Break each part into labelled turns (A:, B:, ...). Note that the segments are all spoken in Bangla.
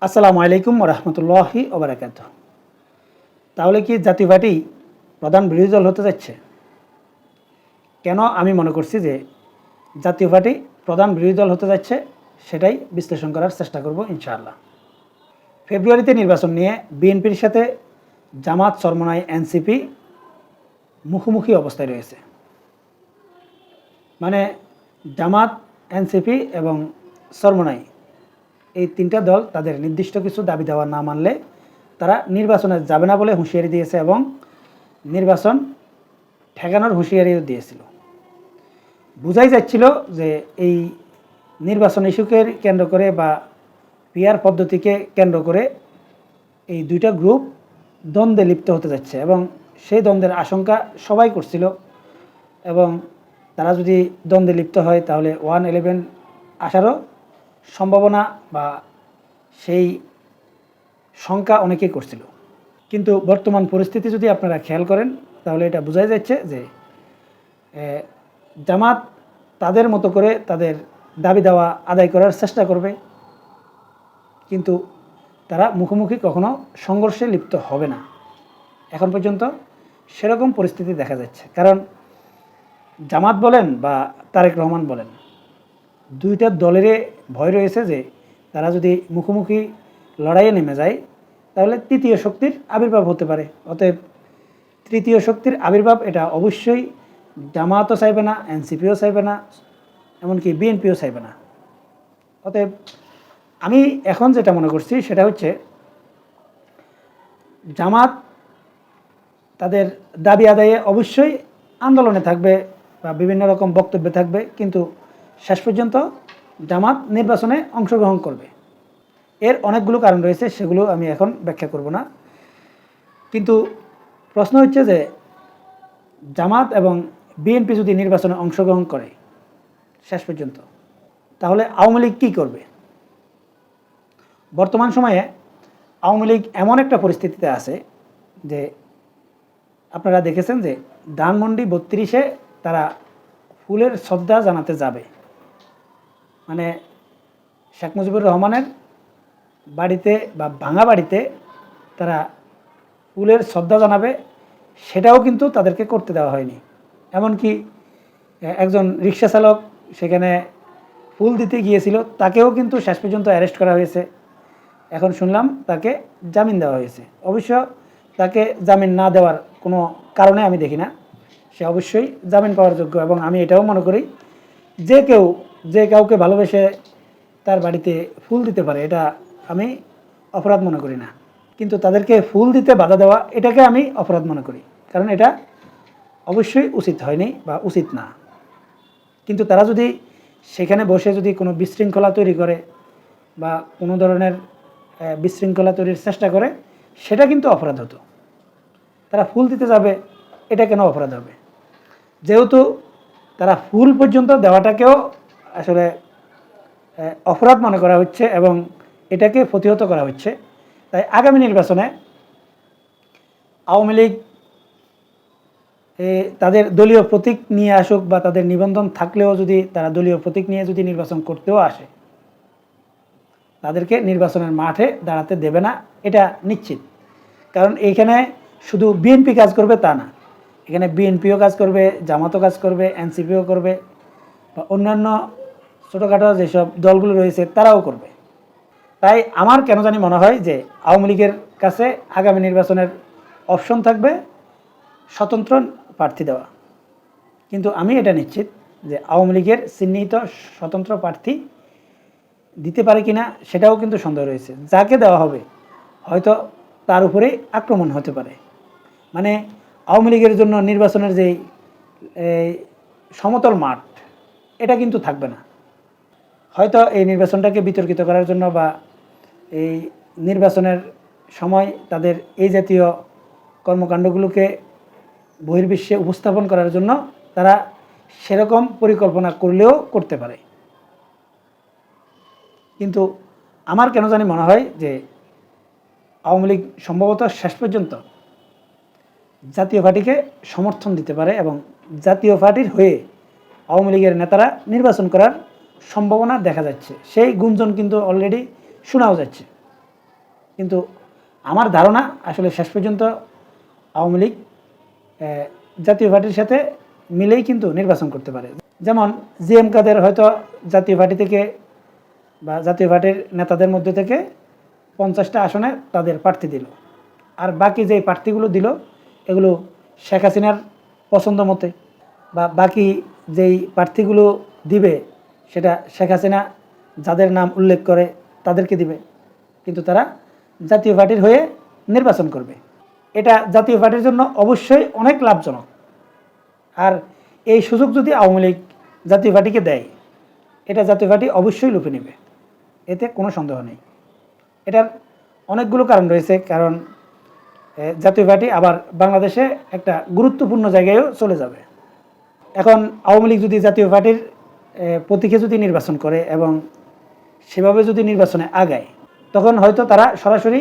A: আসসালামু আলাইকুম রহমতুল্লাহি ওবরাকাত। তাহলে কি জাতীয় পার্টি প্রধান বিরোধী দল হতে যাচ্ছে? কেন আমি মনে করছি যে জাতীয় পার্টি প্রধান বিরোধী দল হতে যাচ্ছে সেটাই বিশ্লেষণ করার চেষ্টা করব ইনশাআল্লাহ। ফেব্রুয়ারিতে নির্বাচন নিয়ে বিএনপির সাথে জামাত, চরমোনাই, এনসিপি মুখোমুখি অবস্থায় রয়েছে। মানে জামাত, এনসিপি এবং চরমোনাই এই তিনটা দল তাদের নির্দিষ্ট কিছু দাবি দেওয়া না মানলে তারা নির্বাচনে যাবে না বলে হুঁশিয়ারি দিয়েছে এবং নির্বাচন ঠেকানোর হুঁশিয়ারিও দিয়েছিল। বোঝাই যাচ্ছিল যে এই নির্বাচন ইস্যুকে কেন্দ্র করে বা পিআর পদ্ধতিকে কেন্দ্র করে এই দুইটা গ্রুপ দ্বন্দ্বে লিপ্ত হতে যাচ্ছে এবং সেই দ্বন্দ্বের আশঙ্কা সবাই করছিল এবং তারা যদি দ্বন্দ্বে লিপ্ত হয় তাহলে 1-11 আসারও সম্ভাবনা বা সেই শঙ্কা অনেকেই করছিল। কিন্তু বর্তমান পরিস্থিতি যদি আপনারা খেয়াল করেন তাহলে এটা বোঝাই যাচ্ছে যে জামাত তাদের মতো করে তাদের দাবি দেওয়া আদায় করার চেষ্টা করবে, কিন্তু তারা মুখোমুখি কখনো সংঘর্ষে লিপ্ত হবে না। এখন পর্যন্ত সেরকম পরিস্থিতি দেখা যাচ্ছে, কারণ জামাত বলেন বা তারেক রহমান বলেন, দুইটা দলেরই ভয় রয়েছে যে তারা যদি মুখোমুখি লড়াইয়ে নেমে যায় তাহলে তৃতীয় শক্তির আবির্ভাব হতে পারে। অতএব তৃতীয় শক্তির আবির্ভাব এটা অবশ্যই জামাতও চাইবে না, এনসিপিও চাইবে না, এমনকি বিএনপিও চাইবে না। অতএব আমি এখন যেটা মনে করছি সেটা হচ্ছে জামাত তাদের দাবি আদায়ে অবশ্যই আন্দোলনে থাকবে বা বিভিন্ন রকম বক্তব্যে থাকবে, কিন্তু শেষ পর্যন্ত জামাত নির্বাচনে অংশগ্রহণ করবে। এর অনেকগুলো কারণ রয়েছে, সেগুলো আমি এখন ব্যাখ্যা করব না। কিন্তু প্রশ্ন হচ্ছে যে জামাত এবং বিএনপি যদি নির্বাচনে অংশগ্রহণ করে শেষ পর্যন্ত, তাহলে আওয়ামী লীগ কী করবে? বর্তমান সময়ে আওয়ামী লীগ এমন একটা পরিস্থিতিতে আছে যে আপনারা দেখেছেন যে ধানমন্ডি 32-এ তারা ফুলের শ্রদ্ধা জানাতে যাবে। মানে শেখ মুজিবুর রহমানের বাড়িতে বা ভাঙা বাড়িতে তারা ফুলের শ্রদ্ধা জানাবে, সেটাও কিন্তু তাদেরকে করতে দেওয়া হয়নি। এমনকি একজন রিক্সা চালক সেখানে ফুল দিতে গিয়েছিল, তাকেও কিন্তু শেষ পর্যন্ত অ্যারেস্ট করা হয়েছে। এখন শুনলাম তাকে জামিন দেওয়া হয়েছে। অবশ্য তাকে জামিন না দেওয়ার কোনো কারণে আমি দেখি না, সে অবশ্যই জামিন পাওয়ার যোগ্য এবং আমি এটাও মনে করি যে কাউকে ভালোবেসে তার বাড়িতে ফুল দিতে পারে, এটা আমি অপরাধ মনে করি না। কিন্তু তাদেরকে ফুল দিতে বাধা দেওয়া, এটাকে আমি অপরাধ মনে করি, কারণ এটা অবশ্যই উচিত হয়নি বা উচিত না। কিন্তু তারা যদি সেখানে বসে যদি কোনো বিশৃঙ্খলা তৈরি করে বা কোনো ধরনের বিশৃঙ্খলা তৈরির চেষ্টা করে, সেটা কিন্তু অপরাধ হতো। তারা ফুল দিতে যাবে, এটা কেন অপরাধ হবে? যেহেতু তারা ফুল পর্যন্ত দেওয়াটাকেও আসলে অপরাধ মনে করা হচ্ছে এবং এটাকে প্রতিহত করা হচ্ছে, তাই আগামী নির্বাচনে আওয়ামী লীগ তাদের দলীয় প্রতীক নিয়ে আসুক বা তাদের নিবন্ধন থাকলেও যদি তারা দলীয় প্রতীক নিয়ে যদি নির্বাচন করতেও আসে, তাদেরকে নির্বাচনের মাঠে দাঁড়াতে দেবে না, এটা নিশ্চিত। কারণ এইখানে শুধু বিএনপি কাজ করবে তা না, এখানে বিএনপিও কাজ করবে, জামাতও কাজ করবে, এনসিপিও করবে বা অন্যান্য ছোটোখাটো যেসব দলগুলো রয়েছে তারাও করবে। তাই আমার কেন জানি মনে হয় যে আওয়ামী লীগের কাছে আগামী নির্বাচনের অপশন থাকবে স্বতন্ত্র প্রার্থী দেওয়া। কিন্তু আমি এটা নিশ্চিত যে আওয়ামী লীগের চিহ্নিত স্বতন্ত্র প্রার্থী দিতে পারে কিনা সেটাও কিন্তু সন্দেহ রয়েছে। যাকে দেওয়া হবে হয়তো তার উপরে আক্রমণ হতে পারে। মানে আওয়ামী লীগের জন্য নির্বাচনের যেই সমতল মাঠ, এটা কিন্তু থাকবে না। হয়তো এই নির্বাচনটাকে বিতর্কিত করার জন্য বা এই নির্বাচনের সময় তাদের এই জাতীয় কর্মকাণ্ডগুলোকে বহির্বিশ্বে উপস্থাপন করার জন্য তারা সেরকম পরিকল্পনা করলেও করতে পারে। কিন্তু আমার কেন জানি মনে হয় যে আওয়ামী লীগ সম্ভবত শেষ পর্যন্ত জাতীয় পার্টিকে সমর্থন দিতে পারে এবং জাতীয় পার্টির হয়ে আওয়ামী লীগের নেতারা নির্বাচন করার সম্ভাবনা দেখা যাচ্ছে। সেই গুঞ্জন কিন্তু অলরেডি শোনাও যাচ্ছে। কিন্তু আমার ধারণা আসলে শেষ পর্যন্ত আওয়ামী লীগ জাতীয় পার্টির সাথে মিলেই কিন্তু নির্বাচন করতে পারে। যেমন জিএম কাদের হয়তো জাতীয় পার্টি থেকে বা জাতীয় পার্টির নেতাদের মধ্যে থেকে 50টা আসনে তাদের প্রার্থী দিল, আর বাকি যেই প্রার্থীগুলো দিল এগুলো শেখ হাসিনার পছন্দ মতে, বা বাকি যেই প্রার্থীগুলো দিবে সেটা শেখ হাসিনা যাদের নাম উল্লেখ করে তাদেরকে দিবে, কিন্তু তারা জাতীয় পার্টির হয়ে নির্বাচন করবে। এটা জাতীয় পার্টির জন্য অবশ্যই অনেক লাভজনক। আর এই সুযোগ যদি আওয়ামী লীগ জাতীয় পার্টিকে দেয়, এটা জাতীয় পার্টি অবশ্যই লুফে নেবে, এতে কোনো সন্দেহ নেই। এটার অনেকগুলো কারণ রয়েছে, কারণ জাতীয় পার্টি আবার বাংলাদেশে একটা গুরুত্বপূর্ণ জায়গায়ও চলে যাবে। এখন আওয়ামী লীগ যদি জাতীয় পার্টির প্রতীকে যদি নির্বাচন করে এবং সেভাবে যদি নির্বাচনে আগায়, তখন হয়তো তারা সরাসরি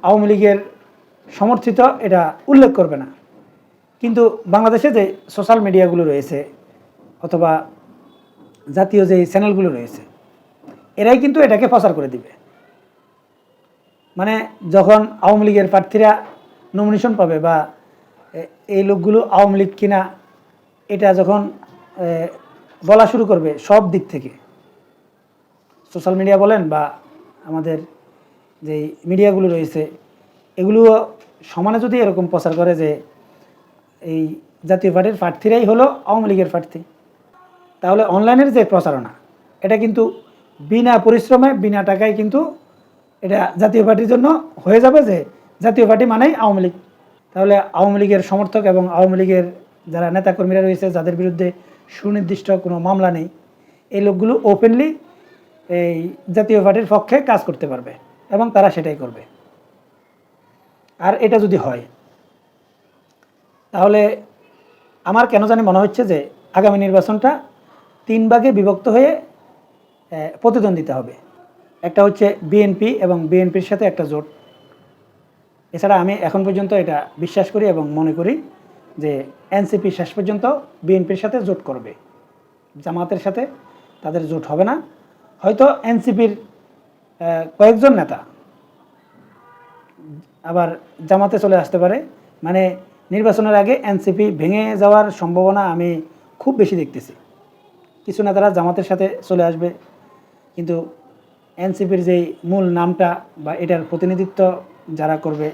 A: আওয়ামী লীগের সমর্থিত এটা উল্লেখ করবে না, কিন্তু বাংলাদেশে যে সোশ্যাল মিডিয়াগুলো রয়েছে অথবা জাতীয় যে চ্যানেলগুলো রয়েছে এরাই কিন্তু এটাকে প্রচার করে দিবে। মানে যখন আওয়ামী লীগের প্রার্থীরা নমিনেশন পাবে বা এই লোকগুলো আওয়ামী লীগ কিনা এটা যখন বলা শুরু করবে সব দিক থেকে, সোশ্যাল মিডিয়া বলেন বা আমাদের যেই মিডিয়াগুলো রয়েছে এগুলো সমানে যদি এরকম প্রচার করে যে এই জাতীয় পার্টির প্রার্থীরাই হলো আওয়ামী লীগের প্রার্থী, তাহলে অনলাইনের যে প্রচারণা এটা কিন্তু বিনা পরিশ্রমে বিনা টাকায় কিন্তু এটা জাতীয় পার্টির জন্য হয়ে যাবে যে জাতীয় পার্টি মানেই আওয়ামী লীগ। তাহলে আওয়ামী লীগের সমর্থক এবং আওয়ামী লীগের যারা নেতাকর্মীরা রয়েছে যাদের বিরুদ্ধে সুনির্দিষ্ট কোনো মামলা নেই, এই লোকগুলো ওপেনলি এই জাতীয় পার্টির পক্ষে কাজ করতে পারবে এবং তারা সেটাই করবে। আর এটা যদি হয় তাহলে আমার কেন জানি মনে হচ্ছে যে আগামী নির্বাচনটা 3 ভাগে বিভক্ত হয়ে প্রতিদ্বন্দ্বিতা হবে। একটা হচ্ছে বিএনপি এবং বিএনপির সাথে একটা জোট। এছাড়া আমি এখন পর্যন্ত এটা বিশ্বাস করি এবং মনে করি যে এনসিপি শেষ পর্যন্ত বিএনপির সাথে জোট করবে, জামাতের সাথে তাদের জোট হবে না। হয়তো এনসিপির কয়েকজন নেতা আবার জামাতে চলে আসতে পারে, মানে নির্বাচনের আগে এনসিপি ভেঙে যাওয়ার সম্ভাবনা আমি খুব বেশি দেখতেছি। কিছু নেতারা জামাতের সাথে চলে আসবে, কিন্তু এনসিপির যেই মূল নামটা বা এটার প্রতিনিধিত্ব যারা করবে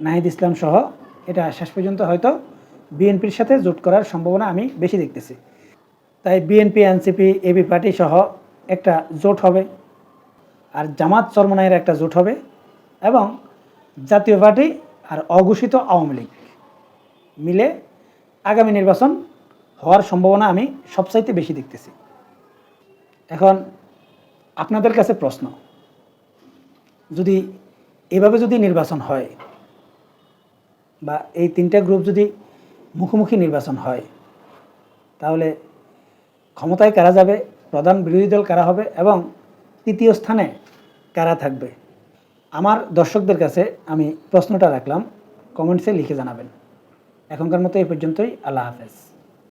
A: নাহিদ ইসলাম সহ, এটা শেষ পর্যন্ত হয়তো বিএনপির সাথে জোট করার সম্ভাবনা আমি বেশি দেখতেছি। তাই বিএনপি এনসিপি এবি পার্টি সহ একটা জোট হবে, আর জামাত চরমনাইয়ের একটা জোট হবে, এবং জাতীয় পার্টি আর অঘোষিত আওয়ামী লীগ মিলে আগামী নির্বাচন হওয়ার সম্ভাবনা আমি সবচাইতে বেশি দেখতেছি। এখন আপনাদের কাছে প্রশ্ন, যদি এভাবে যদি নির্বাচন হয় বা এই 3টা গ্রুপ যদি মুখোমুখি নির্বাচন হয়, তাহলে ক্ষমতায় কারা যাবে, প্রধান বিরোধী দল কারা হবে এবং 3য় স্থানে কারা থাকবে? আমার দর্শকদের কাছে আমি প্রশ্নটা রাখলাম, কমেন্টসে লিখে জানাবেন। এখনকার মতো এই পর্যন্তই। আল্লাহ হাফেজ।